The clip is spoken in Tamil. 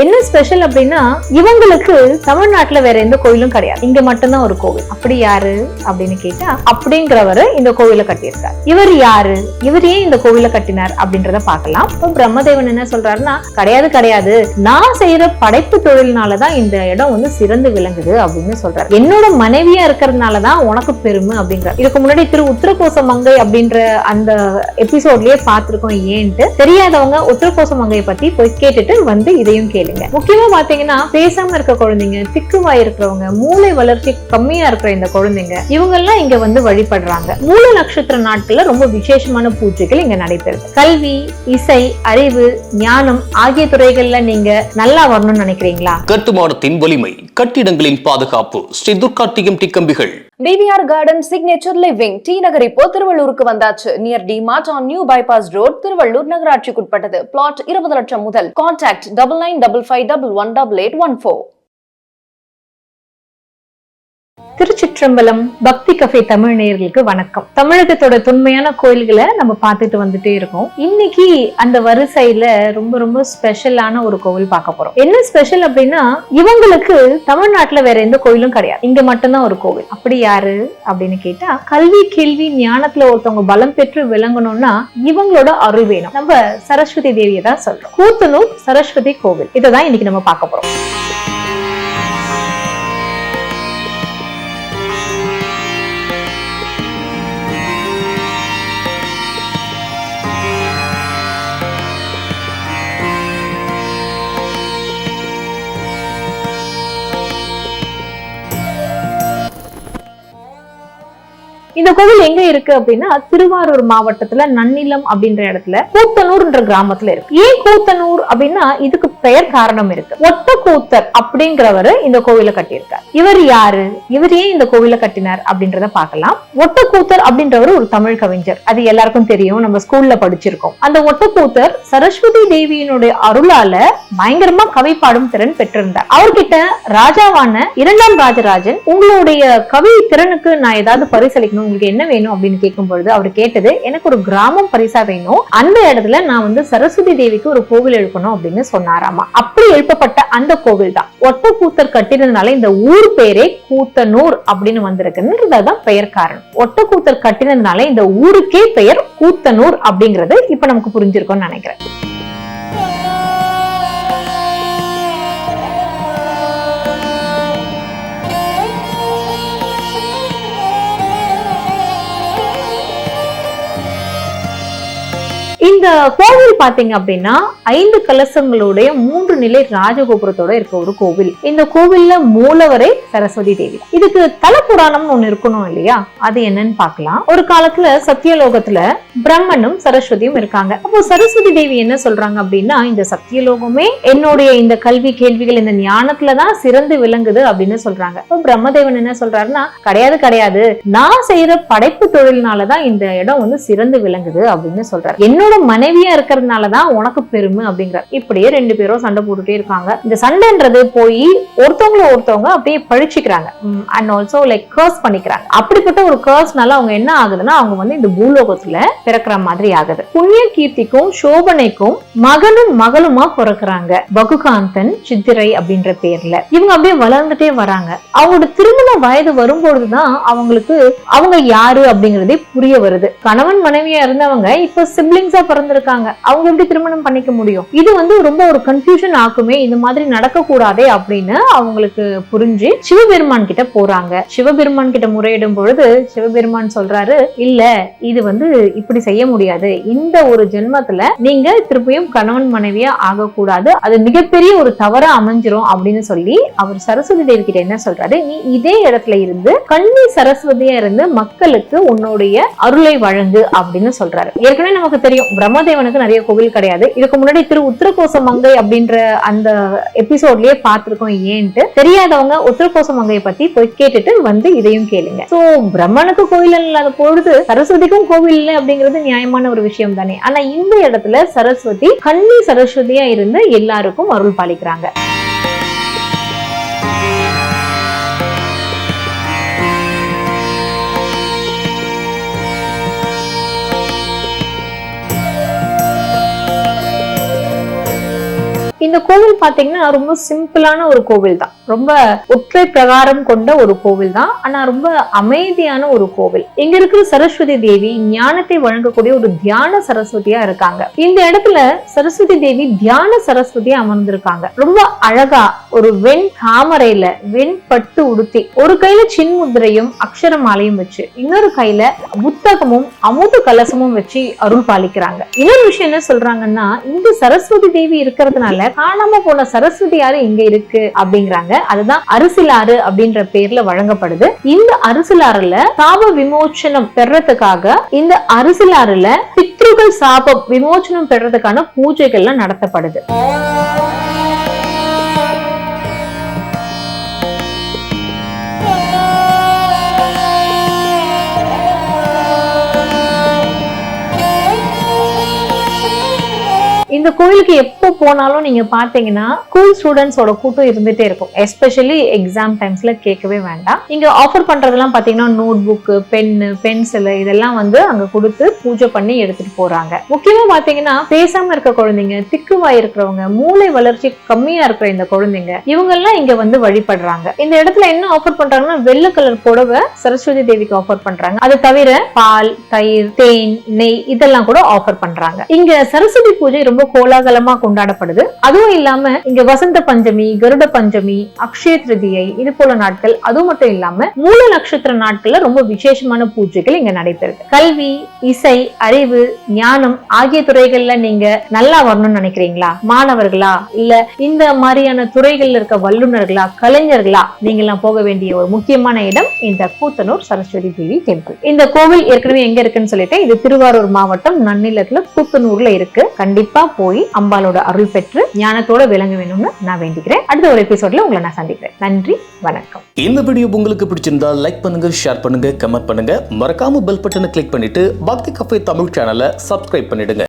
என்ன ஸ்பெஷல் அப்படின்னா இவங்களுக்கு தமிழ்நாட்டுல வேற எந்த கோயிலும் கிடையாது, இங்க மட்டும்தான் ஒரு கோவில். அப்படி யாரு அப்படின்னு கேட்டா அப்படிங்கிறவரு இந்த கோவிலை கட்டியிருக்காரு. இவர் யாரு, இவர் ஏன் இந்த கோவிலை கட்டினார் அப்படின்றத பார்க்கலாம். பிரம்மதேவன் என்ன சொல்றாருன்னா, கிடையாது, நான் செய்யற படைப்பு தொழில்னாலதான் இந்த இடம் வந்து சிறந்து விளங்குது அப்படின்னு சொல்றாரு. என்னோட மனைவியா இருக்கிறதுனாலதான் உனக்கு பெருமை அப்படிங்கிற. இதுக்கு முன்னாடி திரு உத்தரகோச மங்கை அப்படின்ற அந்த எபிசோட்லயே பார்த்திருக்கோம். ஏன்ட்டு தெரியாதவங்க உத்தரகோச மங்கையை பத்தி போய் கேட்டுட்டு வந்து இதையும் முக்கியமா பாத்தீங்கன்னா, பேசாம இருக்க குழந்தைங்க, திக்குவாய் இருக்கிறவங்க, மூளை வளர்ச்சி கம்மியா இருக்கிற இந்த குழந்தைங்க, இவங்க எல்லாம் இங்க வந்து வழிபடுறாங்க. மூல நட்சத்திர நாட்கள்ல ரொம்ப விசேஷமான பூஜைகள் இங்க நடைபெறுது. கல்வி, இசை, அறிவு, ஞானம் ஆகிய துறைகள்ல நீங்க நல்லா வரணும்னு நினைக்கிறீங்களா? கட்டுமானத்தின் வலிமை, கட்டிடங்களின் பாதுகாப்பு, ஸ்ரீ துர்கா டிஎம்டி கம்பிகள். PVR garden signature living T Nagar இப்போ திருவள்ளூருக்கு வந்தாச்சு. Near DMart on new bypass road, Tiruvallur நகராட்சிக்குட்பட்டது. பிளாட் 20 லட்சம் முதல். கான்டாக்ட் 9955511814. திருச்சிற்றம்பலம் பக்தி கஃபே தமிழ் நேயர்களுக்கு வணக்கம். தமிழகத்தோட தொன்மையான கோயில்களை நம்ம பார்த்துட்டு வந்துட்டே இருக்கோம். இன்னைக்கு அந்த வரிசையில ரொம்ப ரொம்ப ஸ்பெஷலான ஒரு கோவில் பார்க்க போறோம். என்ன ஸ்பெஷல் அப்படின்னா, இவங்களுக்கு தமிழ்நாட்டுல வேற எந்த கோயிலும் கிடையாது, இங்க மட்டும்தான் ஒரு கோவில். அப்படி யாரு அப்படின்னு கேட்டா, கல்வி கேள்வி ஞானத்துல ஒருத்தவங்க பலம் பெற்று விளங்கணும்னா இவங்களோட அருள் வேணும். நம்ம சரஸ்வதி தேவியை தான் சொல்றோம். கூத்தனூர் சரஸ்வதி கோவில், இதைதான் இன்னைக்கு நம்ம பார்க்க போறோம். இந்த கோவில் எங்க இருக்கு அப்படின்னா, திருவாரூர் மாவட்டத்துல நன்னிலம் அப்படின்ற இடத்துல கூத்தனூர்ன்ற கிராமத்துல இருக்கு. ஏன் கூத்தனூர் அப்படின்னா இதுக்கு பெயர் காரணம் இருக்கு. ஒட்டக்கூத்தர் அப்படிங்கிறவரு இந்த கோவிலை கட்டியிருக்கார். இவர் யாரு, இவர் ஏன் இந்த கோவிலை கட்டினார் அப்படின்றத பார்க்கலாம். ஒட்டக்கூத்தர் அப்படின்றவர் ஒரு தமிழ் கவிஞர், அது எல்லாருக்கும் தெரியும், நம்ம ஸ்கூல்ல படிச்சிருக்கோம். அந்த ஒட்டக்கூத்தர் சரஸ்வதி தேவியினுடைய அருளால பயங்கரமா கவி பாடும் திறன் பெற்றிருந்தார். அவர்கிட்ட ராஜாவான 2ஆம் ராஜராஜன், உங்களுடைய கவி திறனுக்கு நான் ஏதாவது பரிசளிக்கணும், உங்களுக்கு என்ன வேணும் அப்படின்னு கேட்கும் பொழுது அவர் கேட்டது, எனக்கு ஒரு கிராமம் பரிசா வேணும், அந்த இடத்துல நான் வந்து சரஸ்வதி தேவிக்கு ஒரு கோவில் எழுப்பணும் அப்படின்னு சொன்னாராமா. அப்படி எழுப்பப்பட்ட அந்த கோவில் தான் ஒட்டக்கூத்தர் கட்டினதுனால இந்த ஊர் பேரே கூத்தனூர் அப்படின்னு வந்திருக்குன்றதுதான் பெயர் காரணம். ஒட்டக்கூத்தர் கட்டினதுனால இந்த ஊருக்கே பெயர் கூத்தனூர் அப்படிங்கிறது இப்ப நமக்கு புரிஞ்சிருக்கும்னு நினைக்கிறேன். இந்த கோவில் பாத்தீங்க அப்படின்னா 5 கலசங்களுடைய 3 நிலை ராஜகோபுரத்தோட இருக்க ஒரு கோவில். இந்த கோவில்ல மூலவரே சரஸ்வதி தேவி. இதுக்கு தல புராணம் ஒண்ணு இருக்கணும் இல்லையா, அது என்னன்னு பார்க்கலாம். ஒரு காலத்துல சத்தியலோகத்துல பிரம்மனும் சரஸ்வதியும் இருக்காங்க. அப்போ சரஸ்வதி தேவி என்ன சொல்றாங்க அப்படின்னா, இந்த சத்தியலோகமே என்னுடைய இந்த கல்வி கேள்விகள் இந்த ஞானத்துலதான் சிறந்து விளங்குது அப்படின்னு சொல்றாங்க. அப்போ பிரம்மதேவன் என்ன சொல்றாருன்னா, கிடையாது, நான் செய்யற படைப்பு தொழில்னாலதான் இந்த இடம் வந்து சிறந்து விளங்குது அப்படின்னு சொல்றாரு. என்னோட மனைவியா இருக்கிறதுனாலதான் உனக்கு பெருமை அப்படிங்கிறார். இப்படியே 2 பேரும் சண்டை போட்டுட்டே இருக்காங்க. இந்த சண்டைன்றது போய் ஒருத்தவங்க அப்படியே பழிச்சுக்கிறாங்க, அண்ட் ஆல்சோ லைக் கர்ஸ் பண்ணிக்கிறாங்க. அப்படிப்பட்ட ஒரு கர்ஸ்னால அவங்க என்ன ஆகுதுன்னா, அவங்க வந்து இந்த பூலோகத்துல பிறக்கிற மாதிரி ஆகுது. புண்ணிய கீர்த்திக்கும் சோபனைக்கும் மகனும் மகளுமா பிறக்கிறாங்க. பகுகாந்தன் சித்திரை அப்படின்ற பேர்ல இவங்க அப்படியே வளர்ந்துட்டே வராங்க. அவங்களோட திருமண வயது வரும்பொழுதுதான் அவங்களுக்கு அவங்க யாரு அப்படிங்கறதே புரிய வருது. கணவன் மனைவியா இருந்தவங்க இப்ப சிப்லிங்ஸா பிறந்திருக்காங்க, அவங்க எப்படி திருமணம் பண்ணிக்க முடியும்? இது வந்து ரொம்ப ஒரு கன்ஃபியூஷன் ஆக்குமே, இந்த மாதிரி நடக்க கூடாதே அப்படின்னு அவங்களுக்கு புரிஞ்சு சிவபெருமான் கிட்ட போறாங்க. சிவபெருமான் கிட்ட முறையிடும் பொழுது சிவபெருமான் சொல்றாரு, இல்ல இது வந்து இப்படி செய்ய முடியாது, இந்த ஒரு ஜென்மத்துல நீங்க திருப்பியும் கணவன் மனைவியா ஆகக்கூடாது, அது மிகப்பெரிய ஒரு தவறா அமைஞ்சிரும் அப்படின்னு சொல்லி அவர் சரஸ்வதி தேவி கிட்ட என்ன சொல்றாரு, நீ இதே இடத்துல இருந்து கன்னி சரஸ்வதியா இருந்து மக்களுக்கு உன்னுடைய அருளை வழங்கு அப்படின்னு சொல்றாரு. ஏற்கனவே நமக்கு தெரியும், பிரம்மதேவனுக்கு நிறைய கோவில் கிடையாது. இதுக்கு முன்னாடி திரு உத்தரகோச மங்கை அப்படின்ற அந்த எபிசோட்லயே பார்த்திருக்கோம். ஏன்ட்டு தெரியாதவங்க உத்தரகோச மங்கையை பத்தி போய் கேட்டுட்டு வந்து இதையும் கேளுங்க. சோ பிரம்மனுக்கு கோவில் இல்லாத பொழுது சரஸ்வதிக்கும் கோவில் இல்லை அப்படிங்கிறது நியாயமான ஒரு விஷயம் தானே. ஆனா இந்த இடத்துல சரஸ்வதி கன்னி சரஸ்வதியா இருந்து எல்லாருக்கும் அருள் பாலிக்கிறாங்க. இந்த இந்த கோவில் பாத்தீங்கன்னா ரொம்ப சிம்பிளான ஒரு கோவில் தான், ரொம்ப ஒற்றை பிரகாரம் கொண்ட ஒரு கோவில் தான், ஆனா ரொம்ப அமைதியான ஒரு கோவில். இங்க இருக்கிற சரஸ்வதி தேவி ஞானத்தை வழங்கக்கூடிய ஒரு தியான சரஸ்வதியா இருக்காங்க. இந்த இடத்துல சரஸ்வதி தேவி தியான சரஸ்வதியா அமர்ந்திருக்காங்க. ரொம்ப அழகா ஒரு வெண் தாமரையில வெண் பட்டு உடுத்தி, ஒரு கையில சின்முத்திரையும் அக்ஷர மாலையும் வச்சு, இன்னொரு கையில புத்தகமும் அமுத கலசமும் வச்சு அருள் பாலிக்கிறாங்க. இன்னொரு விஷயம் என்ன சொல்றாங்கன்னா, இந்த சரஸ்வதி தேவி இருக்கிறதுனால காணாம போன சரஸ்வதி யாரு இங்க இருக்கு அப்படிங்கிறாங்க. அதுதான் அரிசிலாறு அப்படின்ற பேர்ல வழங்கப்படுது. இந்த அரிசிலாறுல சாப விமோச்சனம் பெறறதுக்காக இந்த அரிசிலாறுல பித்ருகள் சாபம் விமோச்சனம் பெறறதுக்கான பூஜைகள்லாம் நடத்தப்படுது. இந்த கோயிலுக்கு எப்போ போனாலும் நீங்க பாத்தீங்கன்னா ஸ்கூல் ஸ்டூடெண்ட்ஸோட கூட்டம் இருந்துட்டே இருக்கும். எஸ்பெஷலி எக்ஸாம் டைம்ஸ்ல கேட்கவே வேண்டாம். இங்க ஆஃபர் பண்றதெல்லாம் பாத்தீங்கன்னா நோட் புக், பென்னு, பென்சில் இதெல்லாம் வந்து அங்க கொடுத்து பூஜை பண்ணி எடுத்துட்டு போறாங்க. முக்கியமா பாத்தீங்கன்னா பேசாம இருக்க குழந்தைங்க, திக்குவாய் இருக்கிறவங்க, மூளை வளர்ச்சி கம்மியா இருக்கிற இந்த குழந்தைங்க, இவங்க எல்லாம் இங்க வந்து வழிபடுறாங்க. இந்த இடத்துல என்ன ஆஃபர் பண்றாங்கன்னா வெள்ளை கலர் புடவை சரஸ்வதி தேவிக்கு ஆஃபர் பண்றாங்க. அது தவிர பால், தயிர், தேன், நெய் இதெல்லாம் கூட ஆஃபர் பண்றாங்க. இங்க சரஸ்வதி பூஜை ரொம்ப கோலாகலமா கொண்டாடப்படுது. அதுவும் இல்லாம இங்க வசந்த பஞ்சமி, கருட பஞ்சமி, அக்ஷய திருதியை இது போல நாட்கள், அதுவும் மட்டும் இல்லாம மூல நட்சத்திர நாட்கள்ல ரொம்ப விசேஷமான பூஜைகள் இங்க நடைபெறுது. கல்வி, இசை, அறிவு, ஞானம் ஆகிய துறைகள்ல நீங்க நல்லா வரணும்னு நினைக்கிறீங்களா? மாணவர்களா இல்ல இந்த மாதிரியான துறைகள்ல இருக்க வல்லுநர்களா, கலைஞர்களா, நீங்க எல்லாம் போக வேண்டிய ஒரு முக்கியமான இடம் இந்த கூத்தனூர் சரஸ்வதி தேவி டெம்பிள். இந்த கோவில் ஏற்கனவே எங்க இருக்குன்னு சொல்லிட்டு, இது திருவாரூர் மாவட்டம் நன்னிலத்துல கூத்தனூர்ல இருக்கு. கண்டிப்பா போய் அம்பாலோட அருள் பெற்று ஞானத்தோட விளங்க வேணும்னு நான் வேண்டிக்கிறேன். அடுத்த ஒரு எபிசோட்ல உங்களை நான் சந்திக்கிறேன். நன்றி, வணக்கம். இந்த வீடியோ உங்களுக்கு பிடிச்சிருந்தா லைக் பண்ணுங்க, ஷேர் பண்ணுங்க, கமெண்ட் பண்ணுங்க. மறக்காம பெல் பட்டனை கிளிக் பண்ணிட்டு பக்தி கஃபே தமிழ் சேனலை சப்ஸ்கிரைப் பண்ணிடுங்க.